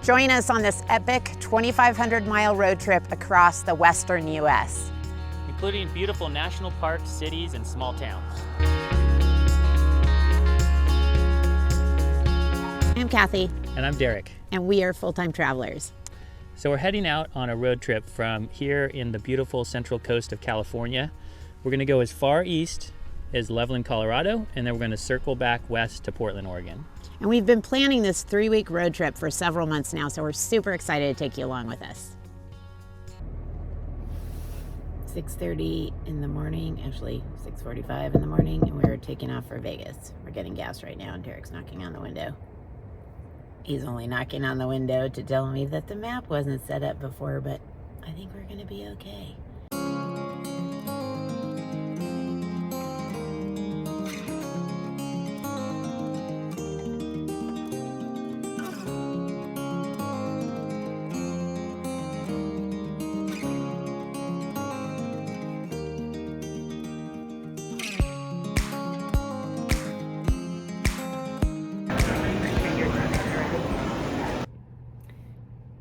Join us on this epic 2,500-mile road trip across the western U.S. including beautiful national parks, cities, and small towns. I'm Kathy. And I'm Derek. And we are full-time travelers. So we're heading out on a road trip from here in the beautiful central coast of California. We're going to go as far east as Loveland, Colorado, and then we're going to circle back west to Portland, Oregon. And we've been planning this 3-week road trip for several months now, so we're super excited to take you along with us. 6:30 in the morning, actually 6:45 in the morning, and we're taking off for Vegas. We're getting gas right now, and Derek's knocking on the window. He's only knocking on the window to tell me that the map wasn't set up before, but I think we're gonna be okay.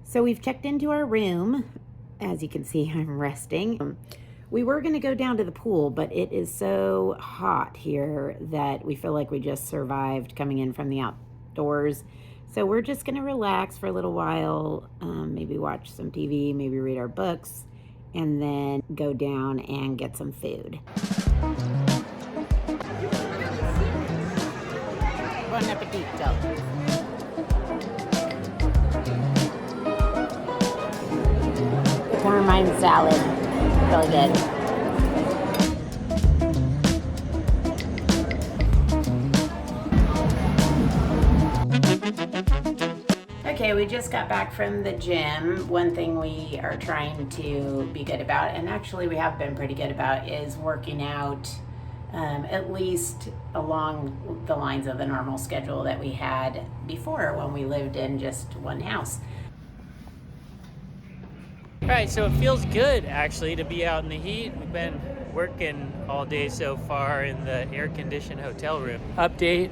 So we've checked into our room. As you can see, I'm resting. We were gonna go down to the pool, but it is so hot here that we feel like we just survived coming in from the outdoors. So we're just gonna relax for a little while, maybe watch some TV, maybe read our books, and then go down and get some food. Bon appetito. Ermine salad, really good. Okay, we just got back from the gym. One thing we are trying to be good about, and actually we have been pretty good about, is working out at least along the lines of the normal schedule that we had before when we lived in just one house. All right, so it feels good actually to be out in the heat. We've been working all day so far in the air-conditioned hotel room. Update,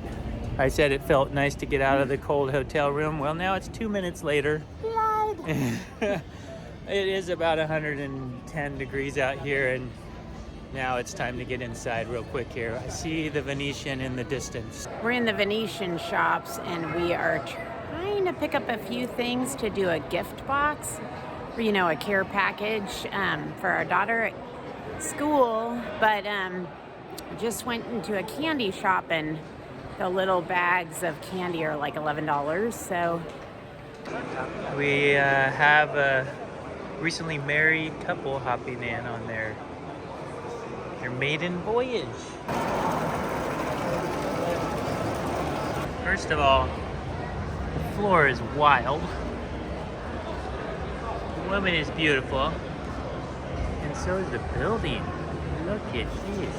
I said it felt nice to get out of the cold hotel room. Well, now it's 2 minutes later. It is about 110 degrees out here, and now it's time to get inside real quick here. I see the Venetian in the distance. We're in the Venetian shops, and we are trying to pick up a few things to do a gift box. You know, a care package for our daughter at school, but just went into a candy shop, and the little bags of candy are like $11. So we have a recently married couple hopping in on their maiden voyage. First of all, the floor is wild. The woman is beautiful, and so is the building. Look at this.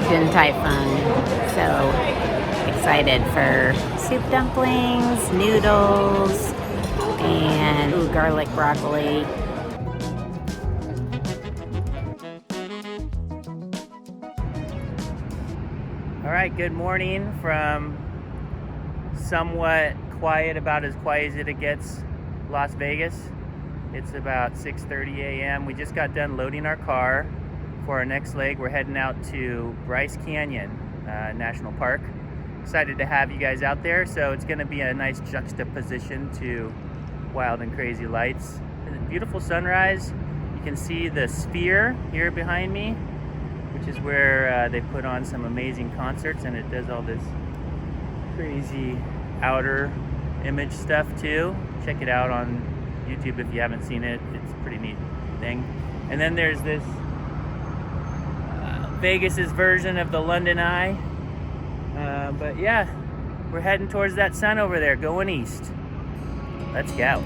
Din Tai Fung. So excited for soup dumplings, noodles, and garlic broccoli. All right, good morning from somewhat quiet, about as quiet as it gets, Las Vegas. It's about 6:30 a.m. We just got done loading our car. For our next leg, we're heading out to Bryce Canyon National Park. Excited to have you guys out there. So it's going to be a nice juxtaposition to Wild and Crazy Lights. Beautiful sunrise. You can see the Sphere here behind me, which is where they put on some amazing concerts, and it does all this crazy outer image stuff too. Check it out on YouTube if you haven't seen it. It's a pretty neat thing. And then there's this Vegas's version of the London Eye. But yeah, we're heading towards that sun over there, going east. Let's go.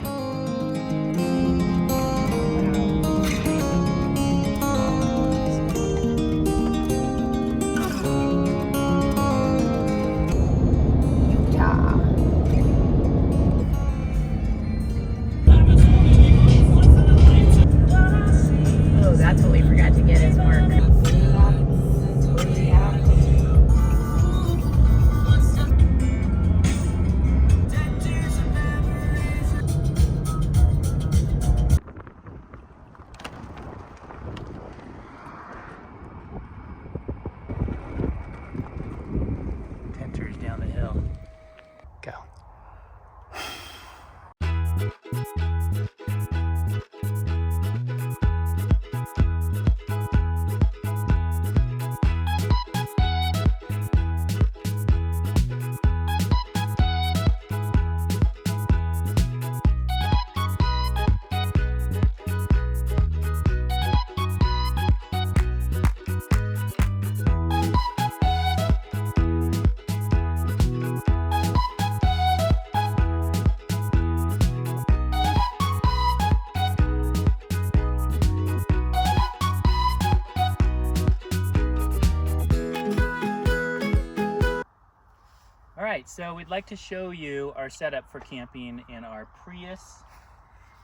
right, so we'd like to show you our setup for camping in our Prius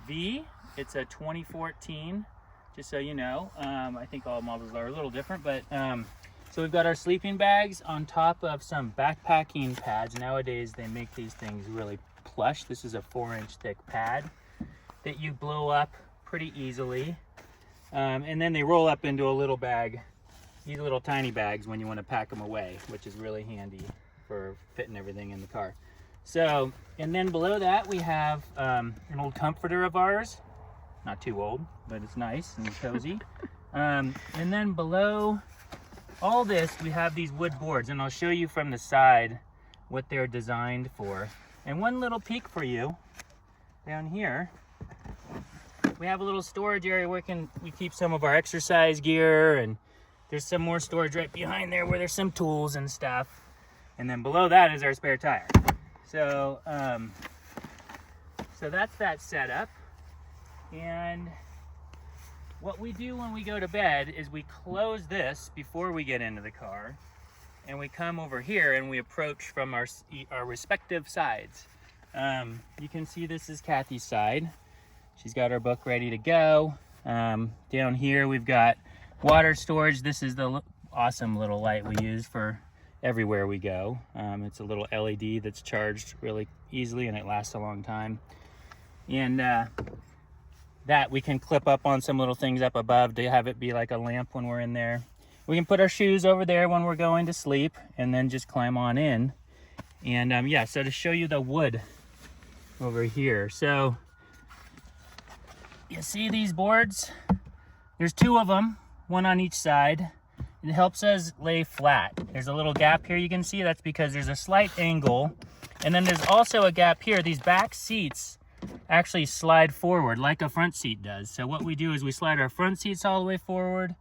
V. It's a 2014, just so you know. I think all models are a little different, but so we've got our sleeping bags on top of some backpacking pads. Nowadays they make these things really plush. This is a 4-inch thick pad that you blow up pretty easily. And then they roll up into a little bag, these little tiny bags when you want to pack them away, which is really handy for fitting everything in the car. So, and then below that we have an old comforter of ours. Not too old, but it's nice and cozy. And then below all this, we have these wood boards, and I'll show you from the side what they're designed for. And one little peek for you, down here, we have a little storage area where we keep some of our exercise gear, and there's some more storage right behind there where there's some tools and stuff. And then below that is our spare tire. So, so that's that setup. And what we do when we go to bed is we close this before we get into the car, and we come over here and we approach from our respective sides. You can see this is Kathy's side. She's got her book ready to go. Down here we've got water storage. This is the awesome little light we use for everywhere we go. It's a little LED that's charged really easily and it lasts a long time. And that we can clip up on some little things up above to have it be like a lamp when we're in there. We can put our shoes over there when we're going to sleep and then just climb on in. And yeah, so to show you the wood over here. So you see these boards? There's 2 of them, one on each side. It helps us lay flat. There's a little gap here you can see. That's because there's a slight angle. And then there's also a gap here. These back seats actually slide forward like a front seat does. So what we do is we slide our front seats all the way forward.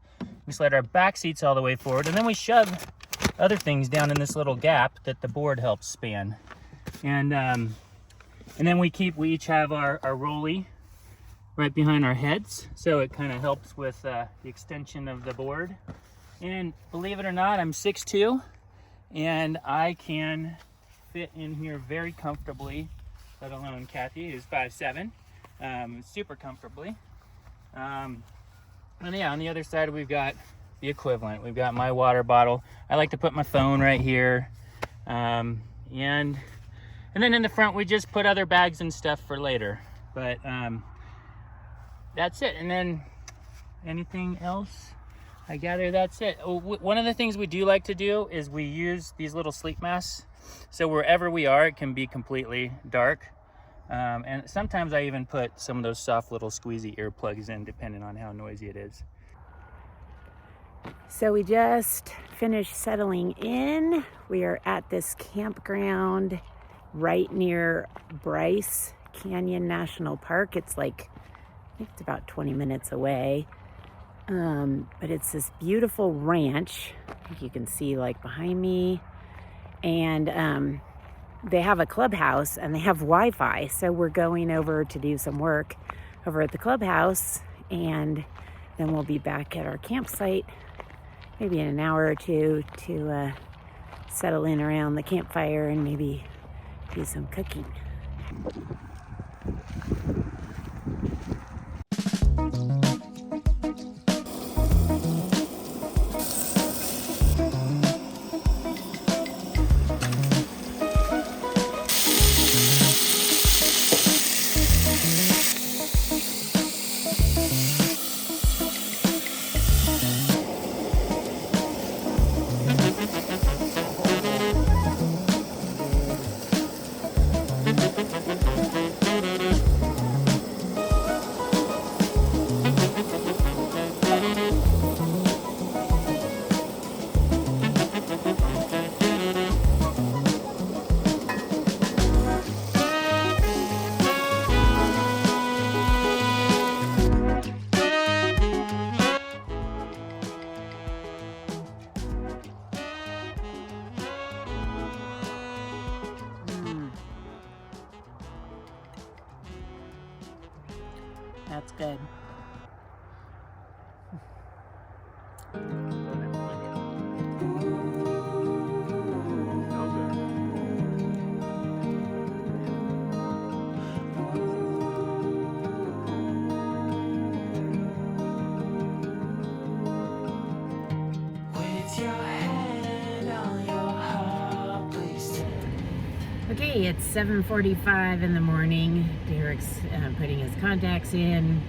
We slide our back seats all the way forward. And then we shove other things down in this little gap that the board helps span. And then we each have our rolly right behind our heads, so it kind of helps with the extension of the board. And believe it or not, I'm 6'2", and I can fit in here very comfortably, let alone Kathy, who's 5'7", super comfortably. And yeah, on the other side we've got the equivalent. We've got my water bottle. I like to put my phone right here. And then in the front we just put other bags and stuff for later. But that's it. And then anything else? I gather that's it. One of the things we do like to do is we use these little sleep masks. So wherever we are, it can be completely dark. And sometimes I even put some of those soft little squeezy earplugs in, depending on how noisy it is. So we just finished settling in. We are at this campground right near Bryce Canyon National Park. It's like, I think it's about 20 minutes away. But it's this beautiful ranch. I think you can see like behind me. And they have a clubhouse and they have Wi-Fi. So we're going over to do some work over at the clubhouse. And then we'll be back at our campsite maybe in an hour or two to settle in around the campfire and maybe do some cooking. That's good. Okay, it's 7:45 in the morning. Derek's putting his contacts in,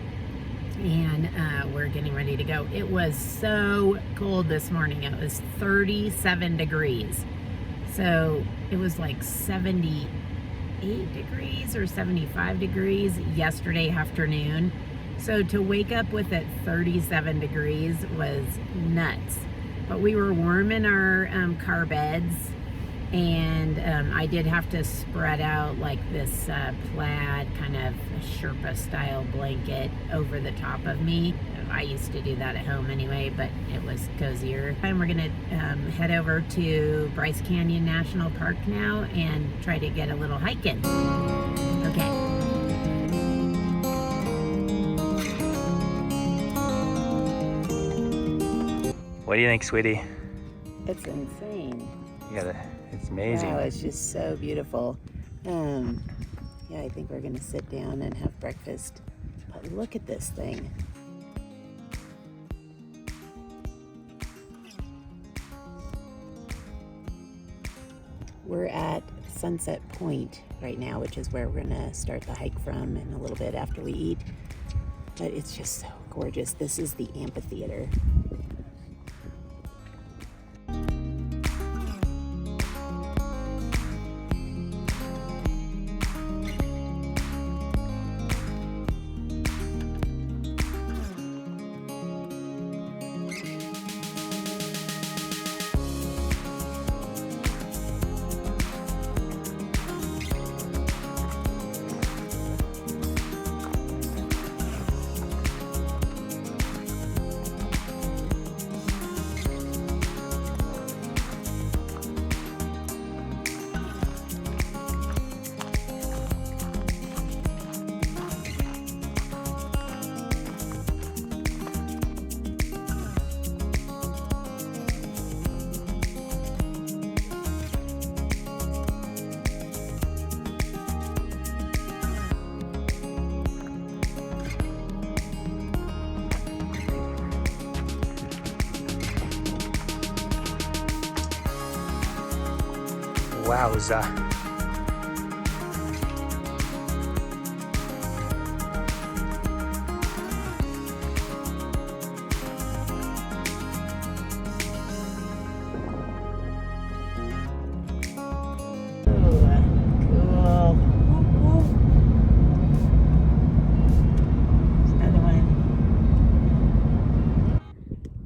and we're getting ready to go. It was so cold this morning. It was 37 degrees. So it was like 78 degrees or 75 degrees yesterday afternoon. So to wake up with it 37 degrees was nuts. But we were warm in our car beds, and I did have to spread out like this plaid kind of Sherpa style blanket over the top of me. I used to do that at home anyway, but it was cozier. And we're gonna head over to Bryce Canyon National Park now and try to get a little hike in. Okay. What do you think, sweetie? It's insane. It's amazing. Wow, it's just so beautiful. Yeah, I think we're gonna sit down and have breakfast. But look at this thing. We're at Sunset Point right now, which is where we're gonna start the hike from in a little bit after we eat. But it's just so gorgeous. This is the amphitheater. Wowza.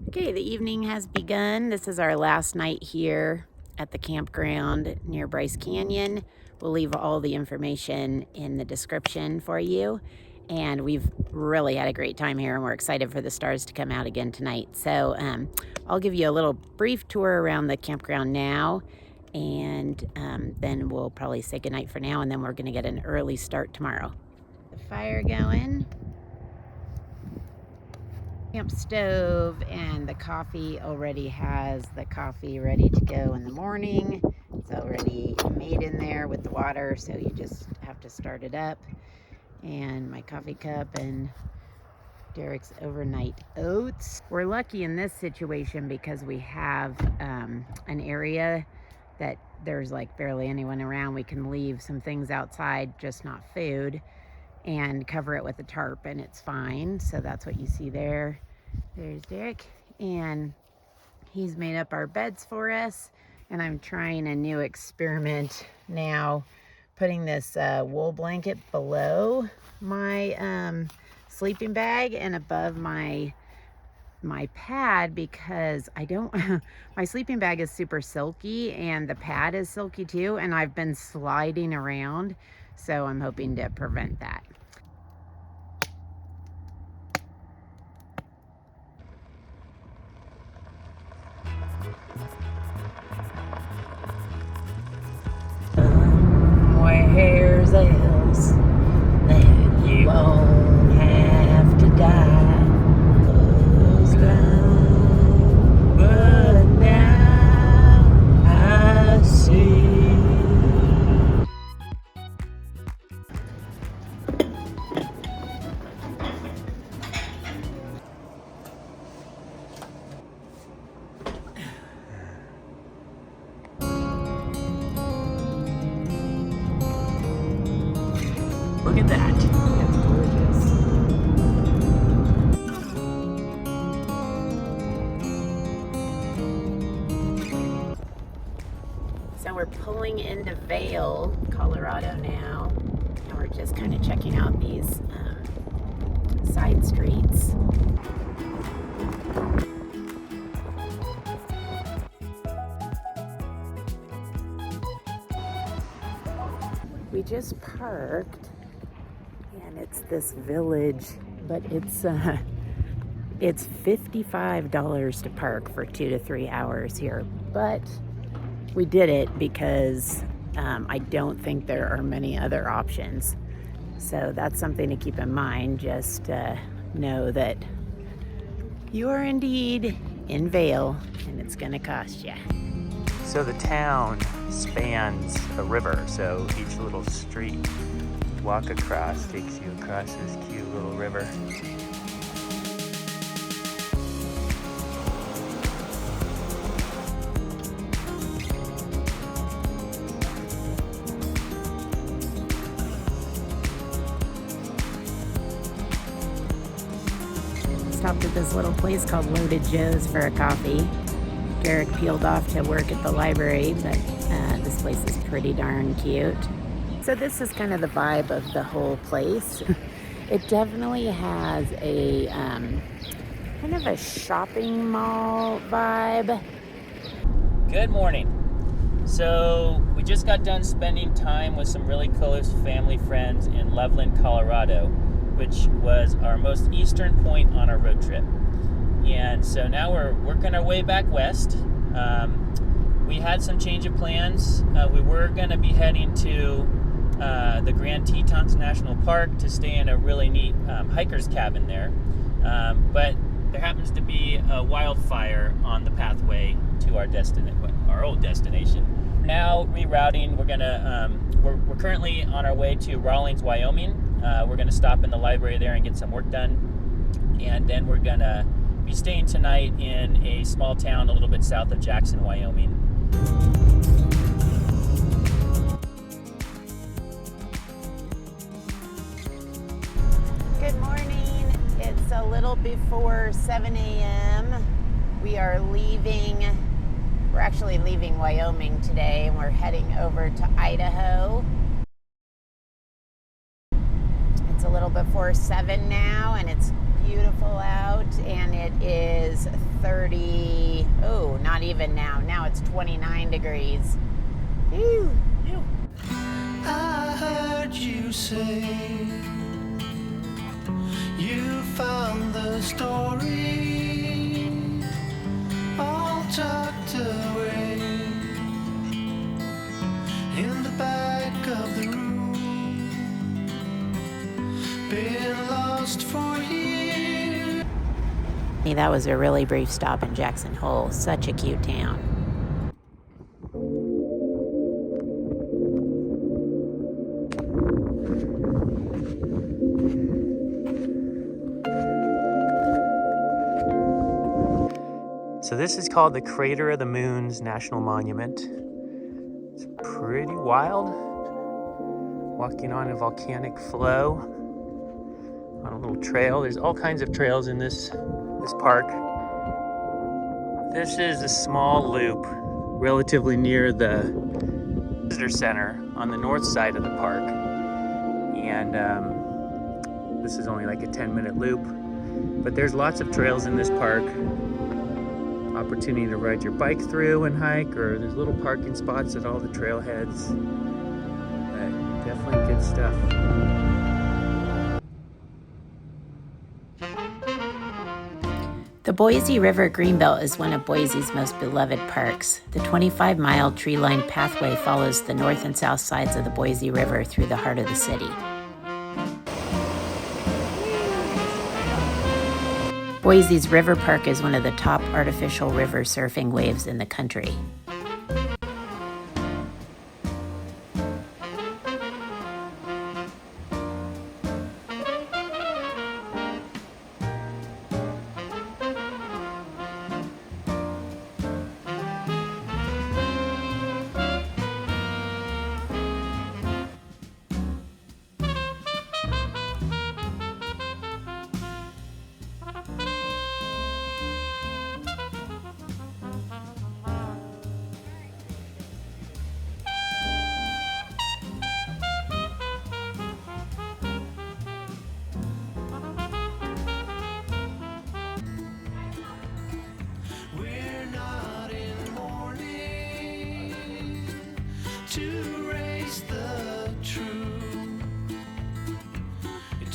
Okay, the evening has begun. This is our last night here at the campground near Bryce Canyon. We'll leave all the information in the description for you. And we've really had a great time here, and we're excited for the stars to come out again tonight. So I'll give you a little brief tour around the campground now, and then we'll probably say goodnight for now, and then we're gonna get an early start tomorrow. The fire going. Camp stove, and the coffee already has the coffee ready to go in the morning. It's already made in there with the water, so you just have to start it up. And my coffee cup and Derek's overnight oats. We're lucky in this situation because we have an area that there's like barely anyone around. We can leave some things outside, just not food, and cover it with a tarp, and it's fine. So that's what you see there. There's Derek, and he's made up our beds for us. And I'm trying a new experiment now, putting this wool blanket below my sleeping bag and above my pad, because I don't my sleeping bag is super silky and the pad is silky too, and I've been sliding around, so I'm hoping to prevent that. Where's else that you won't have to die? Close down, but now I see. pulling into Vail, Colorado now, and we're just kind of checking out these side streets. We just parked, and it's this village, but it's $55 to park for 2 to 3 hours here, but we did it because I don't think there are many other options. So that's something to keep in mind. Just know that you are indeed in Vail, and it's gonna cost you. So the town spans a river, so each little street you walk across takes you across this cute little river. Stopped at this little place called Loaded Joe's for a coffee. Garrick peeled off to work at the library, but this place is pretty darn cute. So this is kind of the vibe of the whole place. It definitely has a kind of a shopping mall vibe. Good morning. So we just got done spending time with some really close family friends in Loveland, Colorado, which was our most eastern point on our road trip. And so now we're working our way back west. We had some change of plans. We were going to be heading to the Grand Tetons National Park to stay in a really neat hiker's cabin there. But there happens to be a wildfire on the pathway to our old destination. Now rerouting, we're currently on our way to Rawlins, Wyoming. We're going to stop in the library there and get some work done. And then we're going to be staying tonight in a small town a little bit south of Jackson, Wyoming. Good morning. It's a little before 7 a.m. We're actually leaving Wyoming today, and we're heading over to Idaho. It's a little before 7 now, and it's beautiful out, and it is 30, not even now. Now it's 29 degrees. Ew. Ew. I heard you say you found the story all tucked away in the back of the room, been lost for years. That was a really brief stop in Jackson Hole. Such a cute town. So this is called the Crater of the Moon's National Monument. It's pretty wild. Walking on a volcanic flow on a little trail. There's all kinds of trails in this park. This is a small loop relatively near the visitor center on the north side of the park. And this is only like a 10-minute loop. But there's lots of trails in this park. Opportunity to ride your bike through and hike, or there's little parking spots at all the trailheads. But definitely good stuff. The Boise River Greenbelt is one of Boise's most beloved parks. The 25-mile tree-lined pathway follows the north and south sides of the Boise River through the heart of the city. Boise's River Park is one of the top artificial river surfing waves in the country.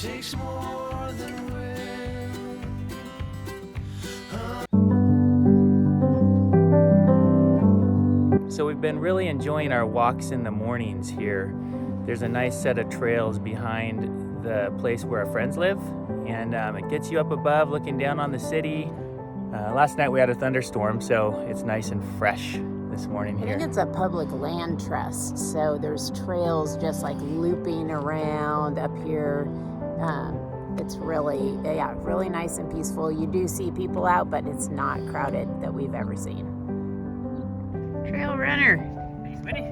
takes more than will. So we've been really enjoying our walks in the mornings here. There's a nice set of trails behind the place where our friends live, and it gets you up above looking down on the city. Last night we had a thunderstorm, so it's nice and fresh this morning I here. think it's a public land trust, so there's trails just like looping around up here. It's really, yeah, really nice and peaceful. You do see people out, but it's not crowded that we've ever seen. Trail runner. Thanks, buddy.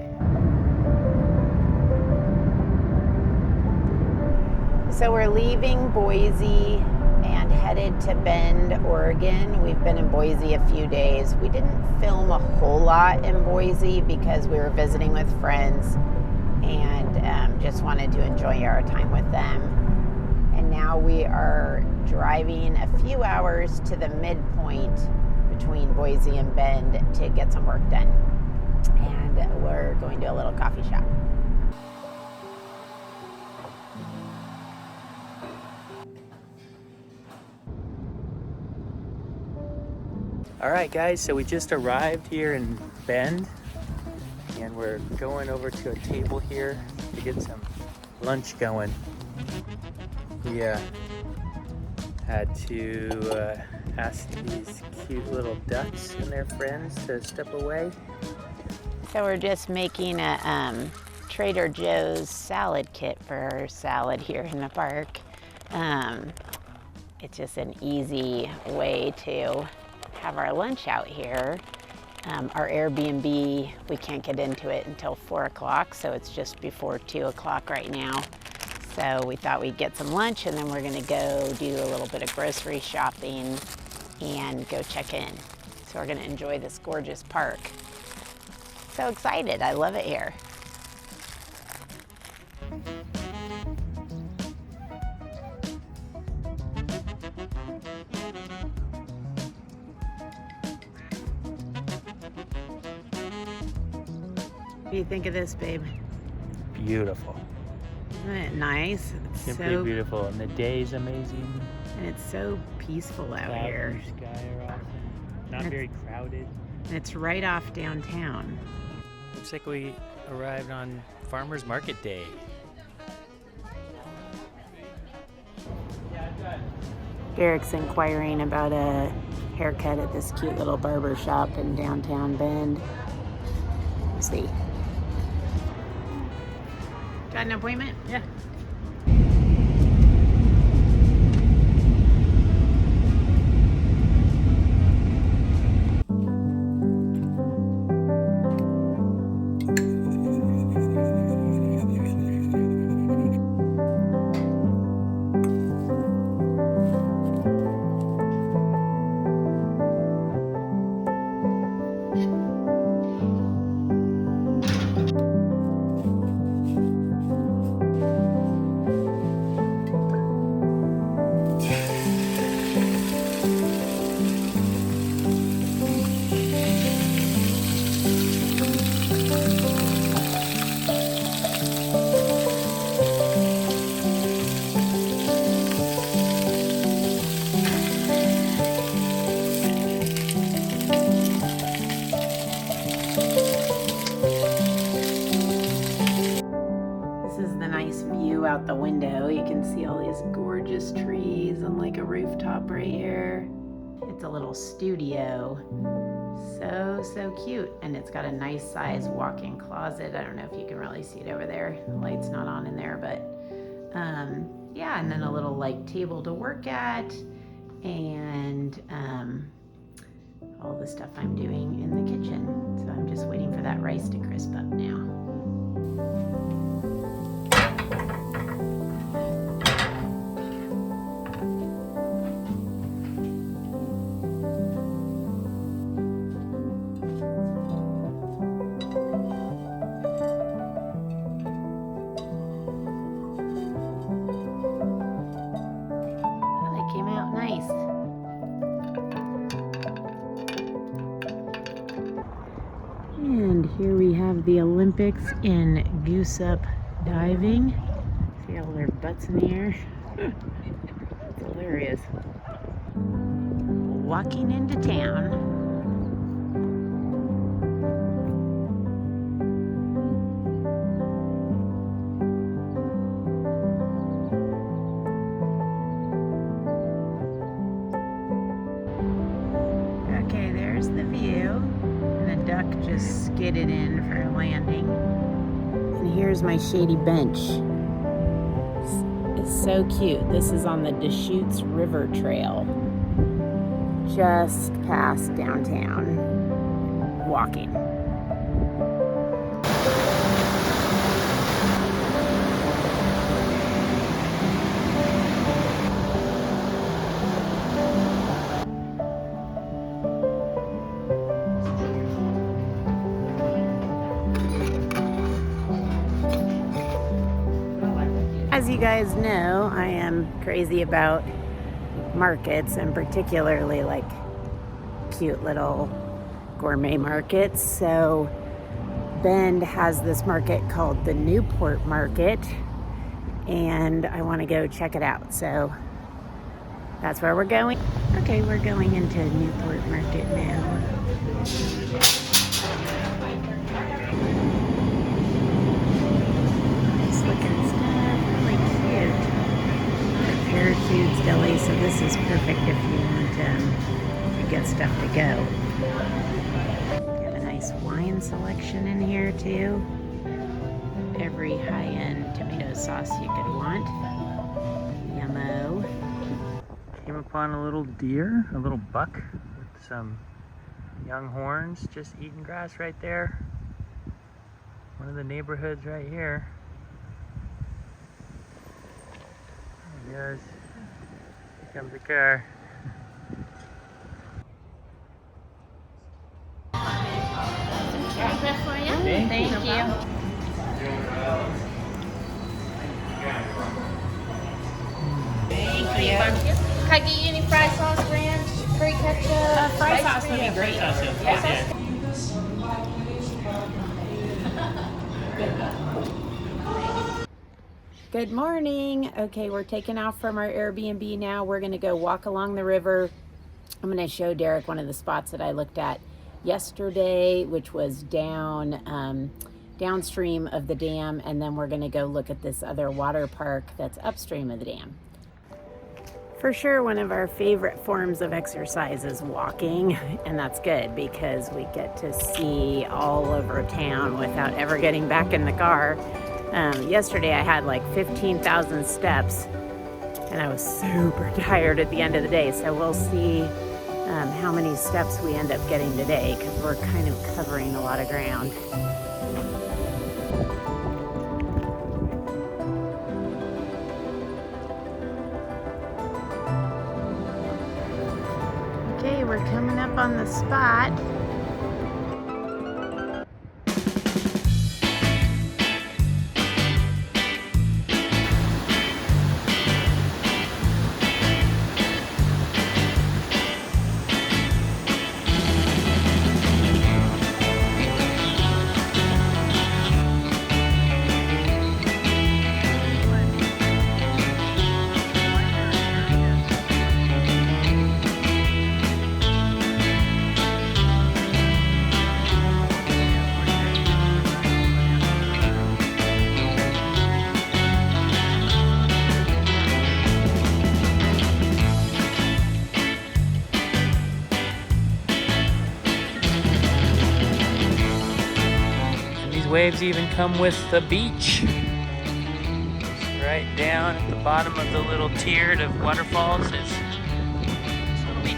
So we're leaving Boise and headed to Bend, Oregon. We've been in Boise a few days. We didn't film a whole lot in Boise because we were visiting with friends and just wanted to enjoy our time with them. And now we are driving a few hours to the midpoint between Boise and Bend to get some work done. And we're going to a little coffee shop. All right, guys, so we just arrived here in Bend, and we're going over to a table here to get some lunch going. We had to ask these cute little ducks and their friends to step away. So we're just making a Trader Joe's salad kit for our salad here in the park. It's just an easy way to have our lunch out here. Our Airbnb, we can't get into it until 4 o'clock, so it's just before 2 o'clock right now. So we thought we'd get some lunch and then we're gonna go do a little bit of grocery shopping and go check in. So we're gonna enjoy this gorgeous park. So excited, I love it here. What do you think of this, babe? Beautiful. Isn't it nice? It's Simply beautiful, and the day's amazing. and it's so peaceful out Cloud here. and sky are awesome. Not It's- very crowded. And it's right off downtown. Looks like we arrived on Farmers Market Day. Derek's inquiring about a haircut at this cute little barber shop in downtown Bend. Let's see. Got an appointment? Yeah. Out the window, you can see all these gorgeous trees and like a rooftop right here. It's a little studio. So cute. And it's got a nice size walk-in closet. I don't know if you can really see it over there. The light's not on in there, but yeah, and then a little like table to work at and all the stuff I'm doing in the kitchen. So I'm just waiting for that rice to crisp up now. And here we have the Olympics in goose up diving. See all their butts in the air. Hilarious. Walking into town. Okay, there's the view. And a duck just skidded in for a landing. And here's my shady bench. It's so cute. This is on the Deschutes River Trail. Just past downtown. Walking. As you guys know, I am crazy about markets, and particularly like cute little gourmet markets. So Bend has this market called the Newport Market, and I want to go check it out. So that's where we're going. Okay, we're going into Newport Market now. Nice looking stuff, really cute. The parachutes, deli, so this is perfect if you want to get stuff to go. Got a nice wine selection in here too. Every high-end tomato sauce you could want. Yummo. Came upon a little deer, a little buck with some young horns just eating grass right there. One of the neighborhoods right here. There he goes. Here comes the car. Chocolate for you? Thank you. Thank you. Can I get you any fried sauce, ranch, curry ketchup? Fry sauce would be great. Good morning. Okay, we're taking off from our Airbnb now. We're gonna go walk along the river. I'm gonna show Derek one of the spots that I looked at yesterday, which was downstream of the dam, and then we're gonna go look at this other water park that's upstream of the dam. For sure, one of our favorite forms of exercise is walking, and that's good because we get to see all over town without ever getting back in the car. Yesterday I had like 15,000 steps, and I was super tired at the end of the day, so we'll see how many steps we end up getting today because we're kind of covering a lot of ground. Okay, we're coming up on the spot. Waves even come with the beach. Right down at the bottom of the little tier of waterfalls is the beach.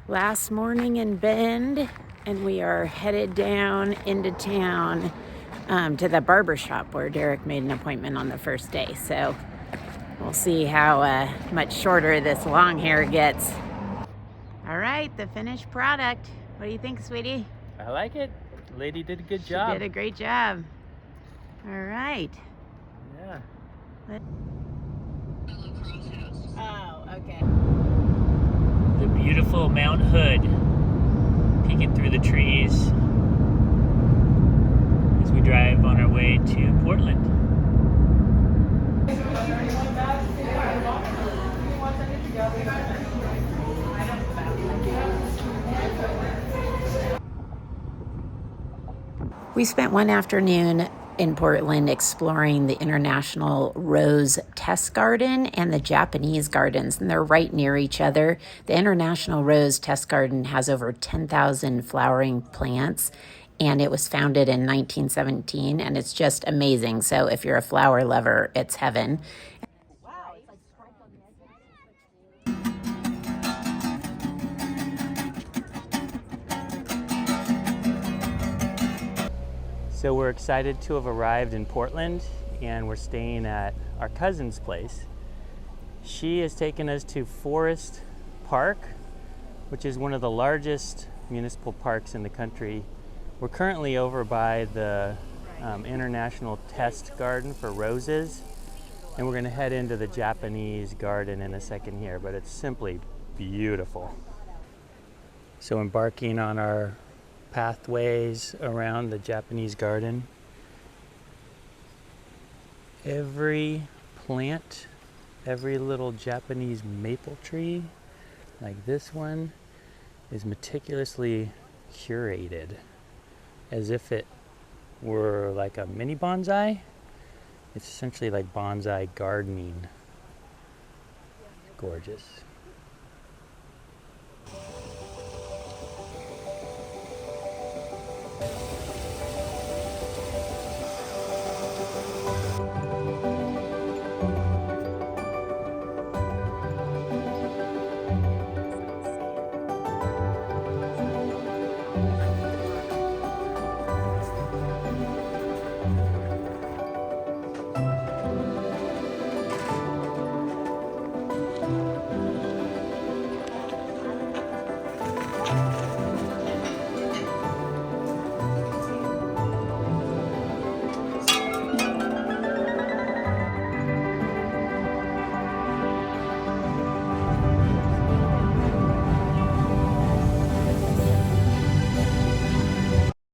Last morning in Bend, And we are headed down into town to the barber shop where Derek made an appointment on the first day. So we'll see how much shorter this long hair gets. All right, the finished product. What do you think, sweetie? I like it. The lady did a good She job. did a great job. All right. Yeah. Oh, okay. The beautiful Mount Hood peeking through the trees as we drive on our way to Portland. We spent one afternoon in Portland exploring the International Rose Test Garden and the Japanese gardens, and they're right near each other. The International Rose Test Garden has over 10,000 flowering plants, and it was founded in 1917, and it's just amazing. So if you're a flower lover, it's heaven. So we're excited to have arrived in Portland, and we're staying at our cousin's place. She has taken us to Forest Park, which is one of the largest municipal parks in the country. We're currently over by the International Test Garden for roses, and we're going to head into the Japanese garden in a second here, but it's simply beautiful. So embarking on our pathways around the Japanese garden. Every plant, every little Japanese maple tree, like this one, is meticulously curated as if it were like a mini bonsai. It's essentially like bonsai gardening. Gorgeous.